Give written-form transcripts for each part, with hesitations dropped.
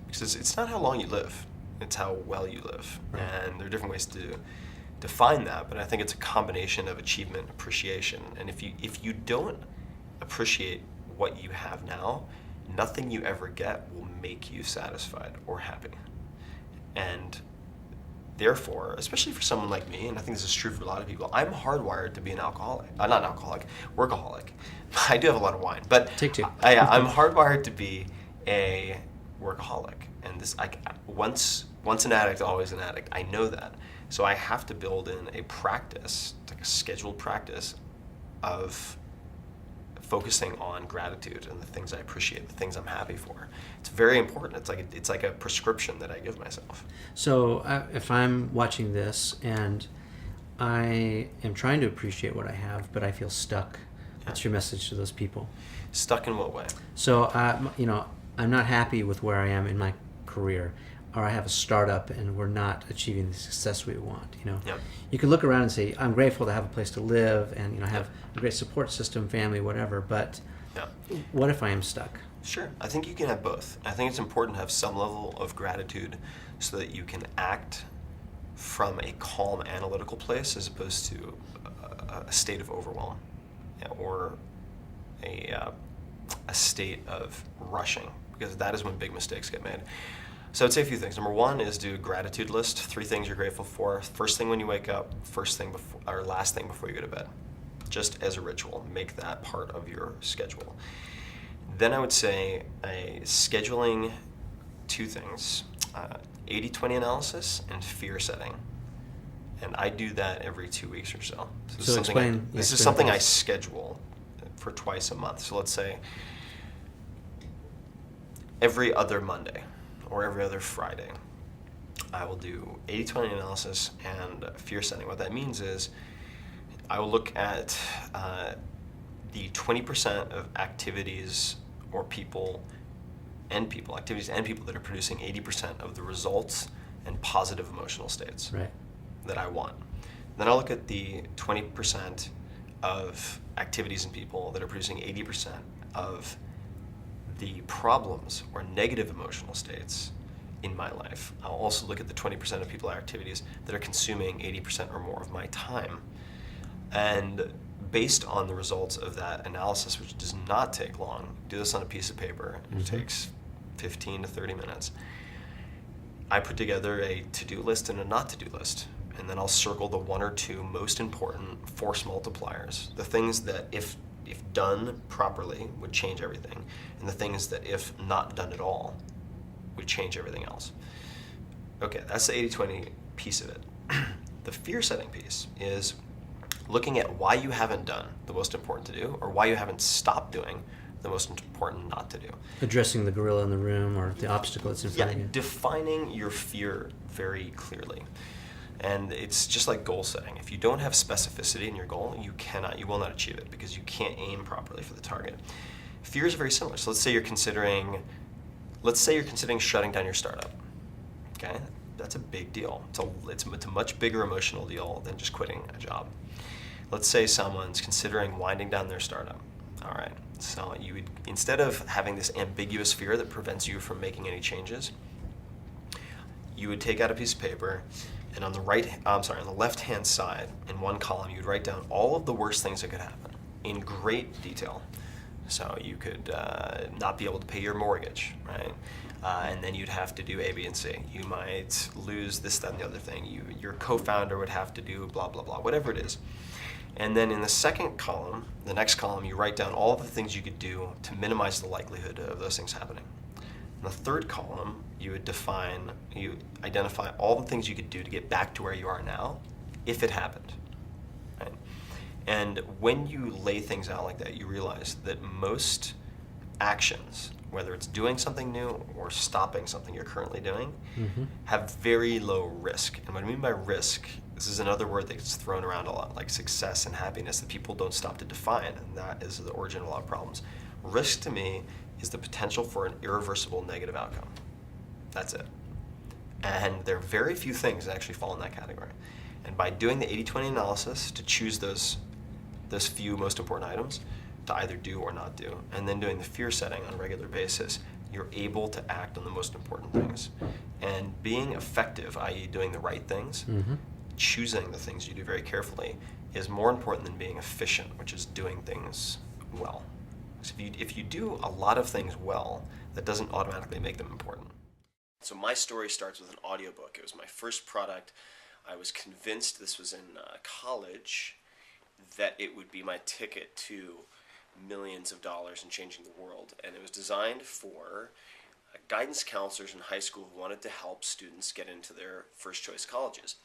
Because it's not how long you live, it's how well you live. Right. And there are different ways to define that, but I think it's a combination of achievement and appreciation. And if you don't appreciate what you have now, nothing you ever get will make you satisfied or happy. And therefore, especially for someone like me, and I think this is true for a lot of people, I'm hardwired to be an alcoholic. Not an alcoholic, workaholic. I do have a lot of wine, but Take two. I'm hardwired to be a workaholic. And this, once an addict, always an addict. I know that. So I have to build in a practice, like a scheduled practice of focusing on gratitude and the things I appreciate, the things I'm happy for. It's very important. It's like a prescription that I give myself. So if I'm watching this and I am trying to appreciate what I have, but I feel stuck, what's your message to those people? Stuck in what way? So, I'm not happy with where I am in my career, or I have a startup and we're not achieving the success we want. Yep. You can look around and say, I'm grateful to have a place to live and have a great support system, family, whatever, but what if I am stuck? Sure. I think you can have both. I think it's important to have some level of gratitude so that you can act from a calm, analytical place as opposed to a state of overwhelm, or a state of rushing, because that is when big mistakes get made. So I'd say a few things. Number one is do a gratitude list. 3 things you're grateful for. First thing when you wake up, first thing before, or last thing before you go to bed. Just as a ritual, make that part of your schedule. Then I would say scheduling 2 things, 80-20 analysis and fear setting. And I do that every 2 weeks or so. So this is something I schedule for twice a month. So let's say every other Monday or every other Friday, I will do 80-20 analysis and fear setting. What that means is I will look at the 20% of activities or activities and people that are producing 80% of the results and positive emotional states that I want. Then I'll look at the 20% of activities and people that are producing 80% of the problems or negative emotional states in my life. I'll also look at the 20% of people or activities that are consuming 80% or more of my time. And based on the results of that analysis, which does not take long, do this on a piece of paper, it takes 15 to 30 minutes. I put together a to-do list and a not to-do list. And then I'll circle the 1 or 2 most important force multipliers, the things that if done properly would change everything, and the things that if not done at all would change everything else. Okay, that's the 80-20 piece of it. The fear setting piece is looking at why you haven't done the most important to do, or why you haven't stopped doing the most important not to do. Addressing the gorilla in the room or the obstacle that's in front of you. Defining your fear very clearly. And it's just like goal setting. If you don't have specificity in your goal, you will not achieve it because you can't aim properly for the target. Fear is very similar. So let's say you're considering shutting down your startup. Okay, that's a big deal. It's a much bigger emotional deal than just quitting a job. Let's say someone's considering winding down their startup. All right, so you would, instead of having this ambiguous fear that prevents you from making any changes, you would take out a piece of paper, and on the left-hand side, in one column, you'd write down all of the worst things that could happen in great detail. So you could not be able to pay your mortgage, right? And then you'd have to do A, B, and C. You might lose this, that, and the other thing. Your co-founder would have to do blah, blah, blah, whatever it is. And then in the second column, the next column, you write down all of the things you could do to minimize the likelihood of those things happening. In the third column, you identify all the things you could do to get back to where you are now if it happened. Right? And when you lay things out like that, you realize that most actions, whether it's doing something new or stopping something you're currently doing, have very low risk. And what I mean by risk, this is another word that gets thrown around a lot, like success and happiness, that people don't stop to define, and that is the origin of a lot of problems. Risk to me is the potential for an irreversible negative outcome. That's it. And there are very few things that actually fall in that category. And by doing the 80-20 analysis to choose those few most important items to either do or not do, and then doing the fear setting on a regular basis you're able to act on the most important things. And being effective, i.e. doing the right things, choosing the things you do very carefully, is more important than being efficient, which is doing things well. So if you do a lot of things well, that doesn't automatically make them important. So my story starts with an audiobook. It was my first product. I was convinced, this was in college, that it would be my ticket to millions of dollars and changing the world. And it was designed for guidance counselors in high school who wanted to help students get into their first choice colleges.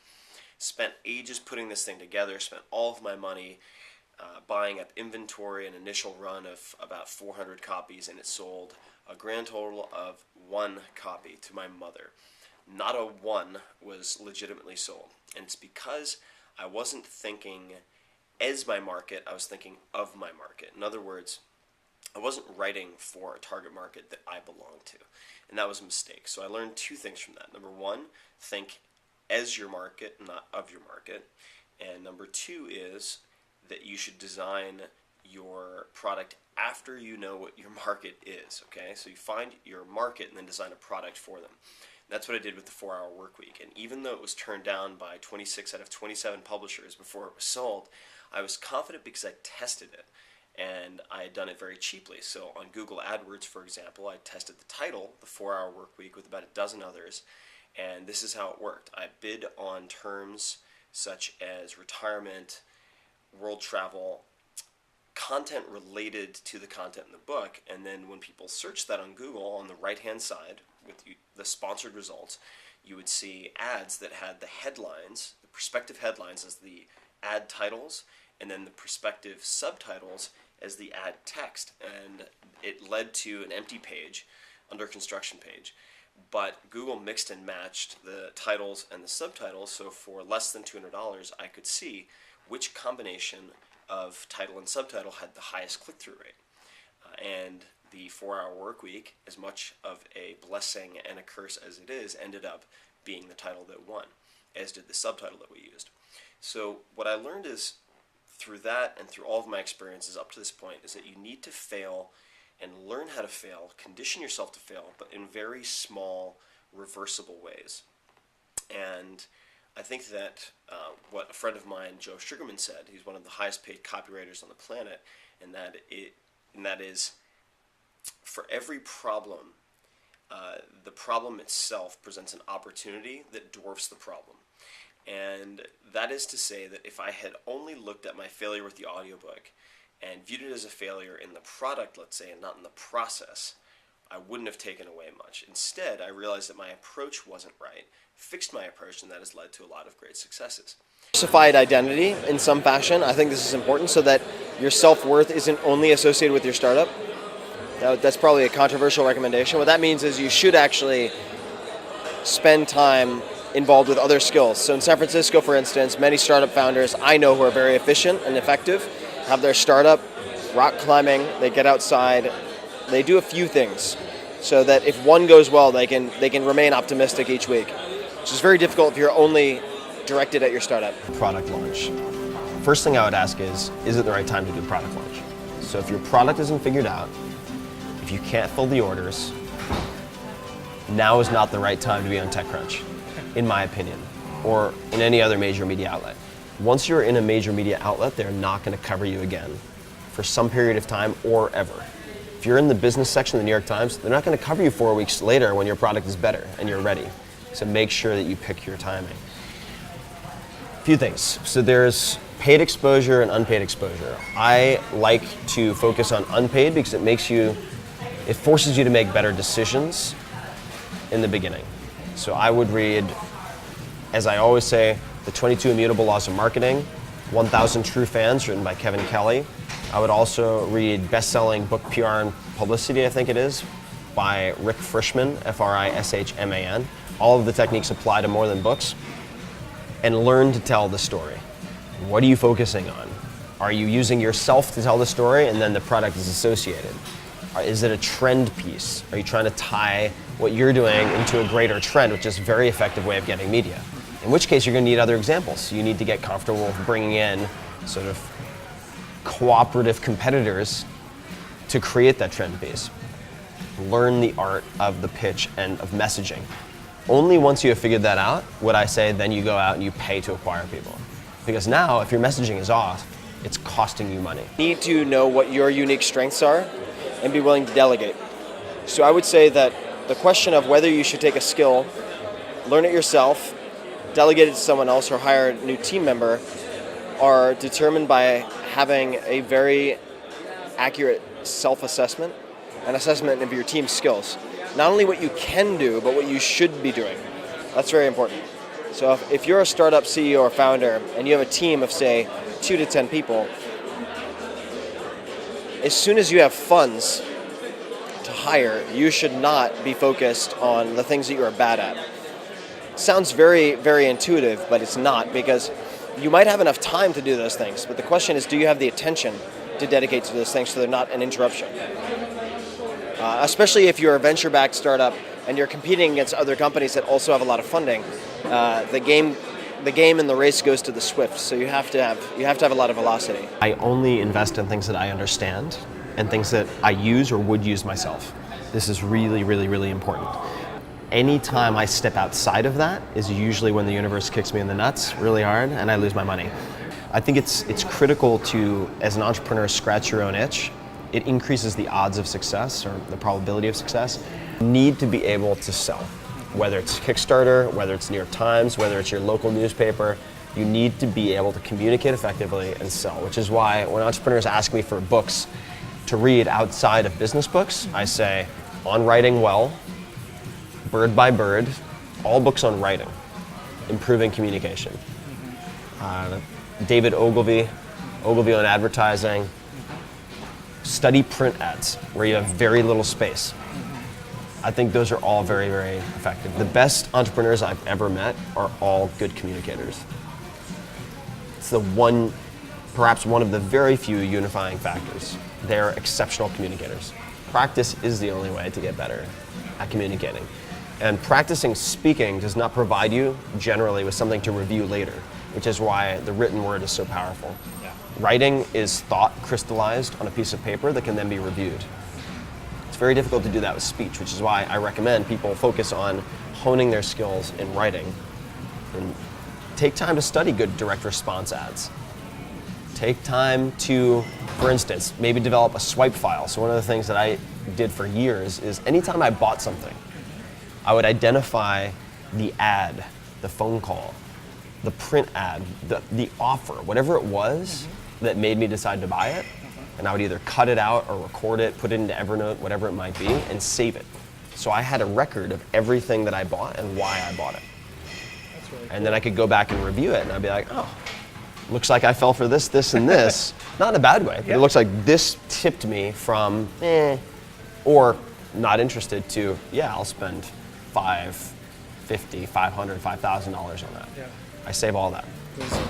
Spent ages putting this thing together, spent all of my money buying up inventory, an initial run of about 400 copies, and it sold a grand total of 1 copy to my mother. Not a one was legitimately sold. And it's because I wasn't thinking as my market, I was thinking of my market. In other words, I wasn't writing for a target market that I belonged to. And that was a mistake. So I learned 2 things from that. Number 1, think as your market, not of your market. And number 2 is that you should design your product after you know what your market is, okay? So you find your market and then design a product for them. That's what I did with the 4-Hour Workweek. And even though it was turned down by 26 out of 27 publishers before it was sold, I was confident because I tested it. And I had done it very cheaply. So on Google AdWords, for example, I tested the title, The 4-Hour Workweek, with about a dozen others. And this is how it worked. I bid on terms such as retirement, world travel, content related to the content in the book, and then when people search that on Google, on the right-hand side with the sponsored results, you would see ads that had the headlines, the prospective headlines as the ad titles, and then the prospective subtitles as the ad text. And it led to an empty page, under construction page, but Google mixed and matched the titles and the subtitles, so for less than $200 I could see which combination of title and subtitle had the highest click-through rate. And the 4-Hour Workweek, as much of a blessing and a curse as it is, ended up being the title that won, as did the subtitle that we used. So what I learned is, through that and through all of my experiences up to this point, is that you need to fail and learn how to fail, condition yourself to fail, but in very small, reversible ways. And I think that what a friend of mine, Joe Sugarman, said, he's one of the highest paid copywriters on the planet, and that is, for every problem, the problem itself presents an opportunity that dwarfs the problem. And that is to say that if I had only looked at my failure with the audiobook and viewed it as a failure in the product, let's say, and not in the process, I wouldn't have taken away much. Instead, I realized that my approach wasn't right, fixed my approach, and that has led to a lot of great successes. Diversified identity in some fashion. I think this is important so that your self-worth isn't only associated with your startup. Now, that's probably a controversial recommendation. What that means is you should actually spend time involved with other skills. So in San Francisco, for instance, many startup founders I know who are very efficient and effective have their startup rock climbing, they get outside, they do a few things so that if one goes well, they can remain optimistic each week, which is very difficult if you're only directed at your startup. Product launch. First thing I would ask is it the right time to do product launch? So if your product isn't figured out, if you can't fill the orders, now is not the right time to be on TechCrunch, in my opinion, or in any other major media outlet. Once you're in a major media outlet, they're not going to cover you again for some period of time or ever. If you're in the business section of the New York Times, they're not going to cover you 4 weeks later when your product is better and you're ready. So make sure that you pick your timing. A few things. So there's paid exposure and unpaid exposure. I like to focus on unpaid because it forces you to make better decisions in the beginning. So I would read, as I always say, The 22 Immutable Laws of Marketing, 1,000 True Fans, written by Kevin Kelly. I would also read best-selling book PR and Publicity, I think it is, by Rick Frischman, Frishman. All of the techniques apply to more than books. And learn to tell the story. What are you focusing on? Are you using yourself to tell the story and then the product is associated? Is it a trend piece? Are you trying to tie what you're doing into a greater trend, which is a very effective way of getting media? In which case you're going to need other examples. You need to get comfortable with bringing in sort of cooperative competitors to create that trend piece. learn the art of the pitch and of messaging. Only once you have figured that out would I say then you go out and you pay to acquire people. Because now, if your messaging is off, it's costing you money. You need to know what your unique strengths are and be willing to delegate. So I would say that the question of whether you should take a skill, learn it yourself, delegate it to someone else, or hire a new team member are determined by having a very accurate self-assessment and assessment of your team's skills. Not only what you can do, but what you should be doing. That's very important. So if you're a startup CEO or founder and you have a team of, say, 2 to 10 people, as soon as you have funds to hire, you should not be focused on the things that you are bad at. Sounds very, very intuitive, but it's not, because you might have enough time to do those things, but the question is, do you have the attention to dedicate to those things so they're not an interruption? Especially if you're a venture-backed startup and you're competing against other companies that also have a lot of funding, the game and the race goes to the swift. So you have to have a lot of velocity. I only invest in things that I understand and things that I use or would use myself. This is really, really, really important. Anytime I step outside of that is usually when the universe kicks me in the nuts really hard and I lose my money. I think it's critical to, as an entrepreneur, scratch your own itch. It increases the odds of success or the probability of success. You need to be able to sell. Whether it's Kickstarter, whether it's New York Times, whether it's your local newspaper, you need to be able to communicate effectively and sell, which is why when entrepreneurs ask me for books to read outside of business books, I say, On Writing Well, Bird by Bird, all books on writing, improving communication. David Ogilvy on advertising. Study print ads where you have very little space. I think those are all very, very effective. The best entrepreneurs I've ever met are all good communicators. It's perhaps one of the very few unifying factors. They're exceptional communicators. Practice is the only way to get better at communicating. And practicing speaking does not provide you generally with something to review later, which is why the written word is so powerful. Writing is thought crystallized on a piece of paper that can then be reviewed. It's very difficult to do that with speech, which is why I recommend people focus on honing their skills in writing and take time to study good direct response ads. Take time to, for instance, maybe develop a swipe file. So one of the things that I did for years is anytime I bought something, I would identify the ad, the phone call, the print ad, the offer, whatever it was that made me decide to buy it, and I would either cut it out or record it, put it into Evernote, whatever it might be, and save it. So I had a record of everything that I bought and why I bought it. That's really cool. And then I could go back and review it, and I'd be like, oh, looks like I fell for this, this, and this. Not in a bad way, but it looks like this tipped me from or not interested to, yeah, I'll spend $550, $500, $5,000 on that. Yeah. I save all that.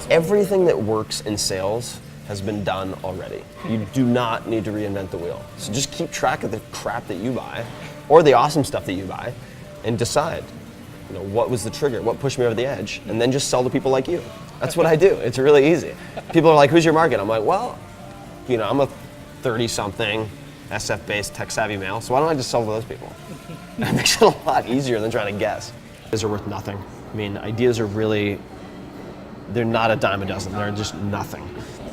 Everything that works in sales has been done already. You do not need to reinvent the wheel. So just keep track of the crap that you buy or the awesome stuff that you buy and decide, what was the trigger? What pushed me over the edge? And then just sell to people like you. That's what I do. It's really easy. People are like, who's your market? I'm like, well, I'm a 30-something SF-based tech-savvy male, so why don't I just sell to those people? That makes it a lot easier than trying to guess. Ideas are worth nothing. I mean, ideas are really, they're not a dime a dozen. They're just nothing.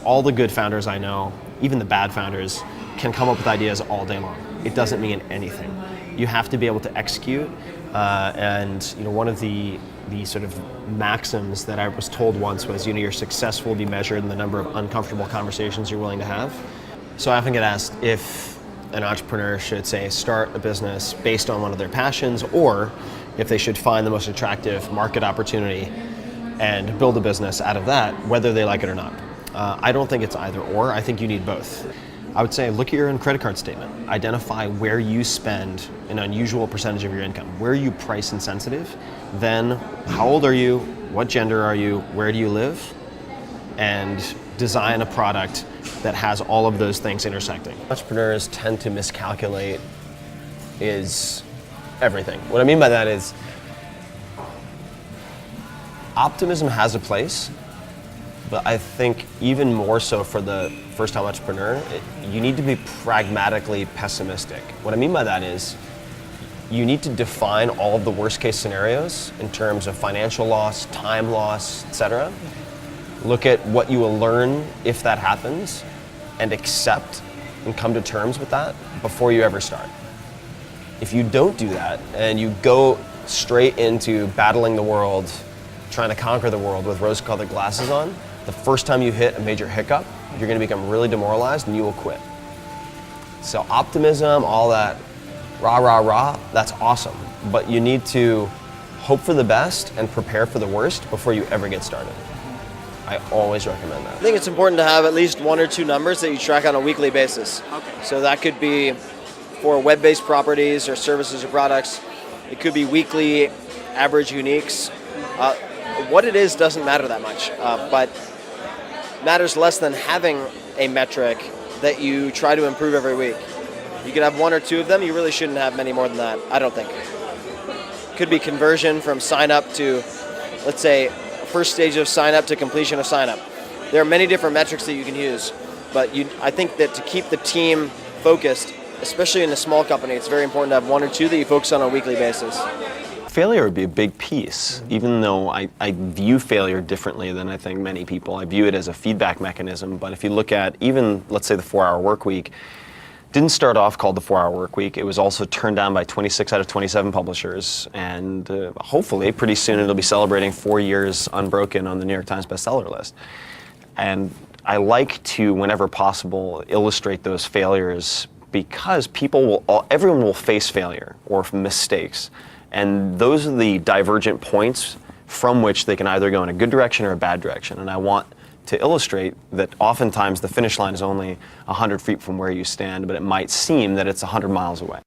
All the good founders I know, even the bad founders, can come up with ideas all day long. It doesn't mean anything. You have to be able to execute. And one of the sort of maxims that I was told once was, your success will be measured in the number of uncomfortable conversations you're willing to have. So I often get asked if an entrepreneur should, say, start a business based on one of their passions, or if they should find the most attractive market opportunity and build a business out of that, whether they like it or not. I don't think it's either or. I think you need both. I would say look at your own credit card statement. Identify where you spend an unusual percentage of your income. Where are you price insensitive? Then how old are you? What gender are you? Where do you live? And design a product that has all of those things intersecting. Entrepreneurs tend to miscalculate is everything. What I mean by that is optimism has a place, But I think even more so for the first-time entrepreneur, you need to be pragmatically pessimistic. What I mean by that is you need to define all of the worst-case scenarios in terms of financial loss, time loss, etc. Look at what you will learn if that happens and accept and come to terms with that before you ever start. If you don't do that and you go straight into battling the world, trying to conquer the world with rose-colored glasses on, the first time you hit a major hiccup, you're going to become really demoralized and you will quit. So optimism, all that rah, rah, rah, that's awesome. But you need to hope for the best and prepare for the worst before you ever get started. I always recommend that. I think it's important to have at least 1 or 2 numbers that you track on a weekly basis. Okay. So that could be for web-based properties or services or products. It could be weekly average uniques. What it is doesn't matter that much, but matters less than having a metric that you try to improve every week. You could have 1 or 2 of them. You really shouldn't have many more than that, I don't think. Could be conversion from sign up to, let's say, first stage of sign up to completion of sign up. There are many different metrics that you can use, but I think that to keep the team focused, especially in a small company, it's very important to have 1 or 2 that you focus on a weekly basis. Failure would be a big piece, even though I view failure differently than I think many people. I view it as a feedback mechanism, but if you look at even, let's say, the 4-hour work week, didn't start off called the 4-hour work week. It was also turned down by 26 out of 27 publishers, and hopefully pretty soon it'll be celebrating 4 years unbroken on the New York Times bestseller list. And I like to, whenever possible, illustrate those failures because everyone will face failure or mistakes. And those are the divergent points from which they can either go in a good direction or a bad direction. And I want to illustrate that oftentimes the finish line is only 100 feet from where you stand, but it might seem that it's 100 miles away.